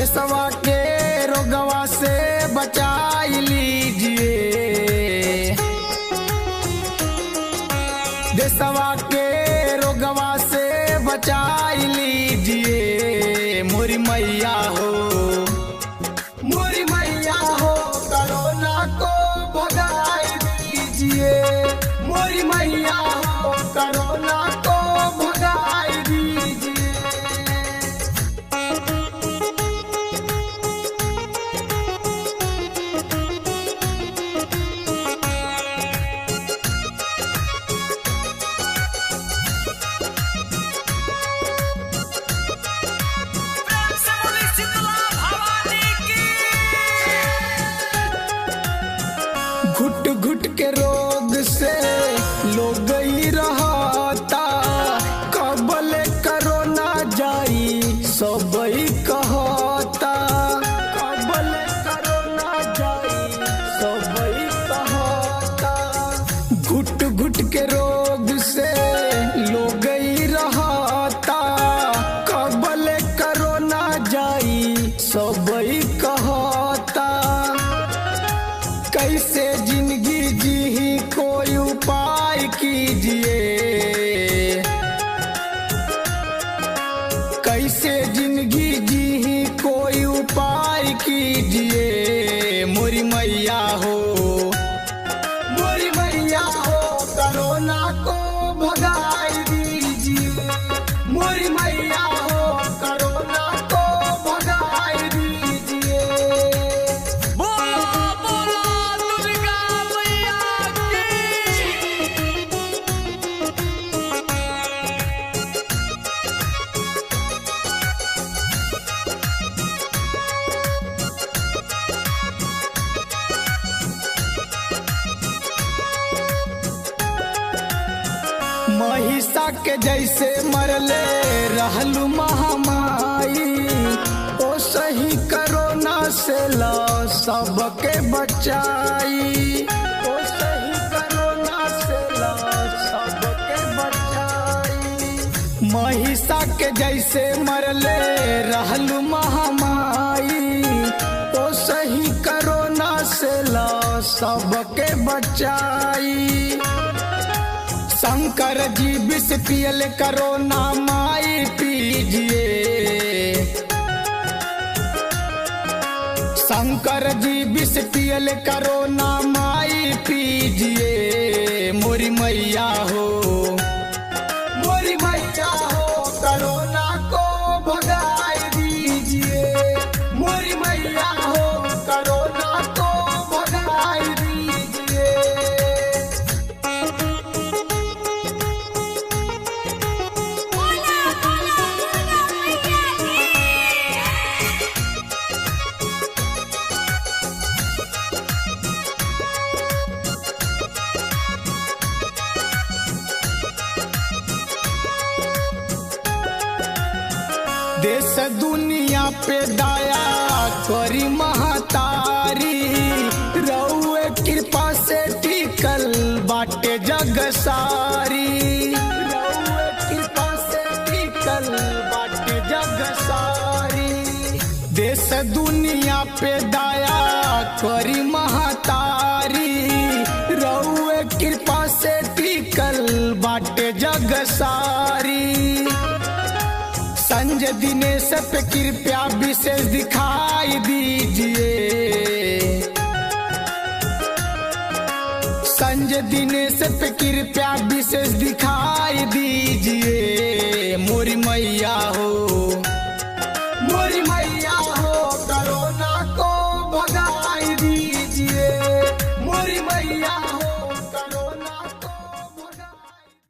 देशवा के रोगवा से बचाई लीजिए, देशवा के रोगवा से बचाई लीजिए। मोरी मैया हो, मोरी मैया हो, कोरोना को भगाई दीजिए। मोरी मैया हो, कोरोना को भगाई दीजिए। घुट घुट के रोग से लोग ही रहता, कबल कोरोना जाई सब ही कहता, कबल कोरोना जाई सब ही कहता। घुट घुट के रोग से लोग ही रहता, कबल कोरोना जाई सब ही कहता। कैसे जिंदगी जी कोई उपाय कीजिए, कैसे जिंदगी जी कोई उपाय कीजिए। मोरी मैया हो, मोरी मैया हो, कोरोना को भगाई दीजिए। मोरी मैया हो, कोरोना को भगाई दीजिए। महिषा के जैसे मरले रहलू महामाई, ओ सही कोरोना से ला सबके बचाई, ओ सही कोरोना से ला सबके बचाई। महिषा के जैसे मरले रहलू महामाई, ओ सही कोरोना से ला सबके बचाई। शंकर जी विष पियल कोरोना माई पीजिए, शंकर जी विष पियल कोरोना माई पीजिए। मोरी मैया हो, मोरी मैया हो, कोरोना को भगाई दीजिए। मोरी मैया हो, कोरोना को भगाई दीजिए। देश दुनिया पे दया करी महतारी, रउए कृपा से टिकल बाटे जग सारी, रउए कृपा से टिकल बाटे जग सारी। देश दुनिया पे दया करी महतारी, रउए कृपा से टिकल बाटे जग सारी। संजय दिनेश पे कृपया विशेष दिखाई दीजिए, संजय दिनेश पे कृपया विशेष दिखाई दीजिए। मोरी मैया हो,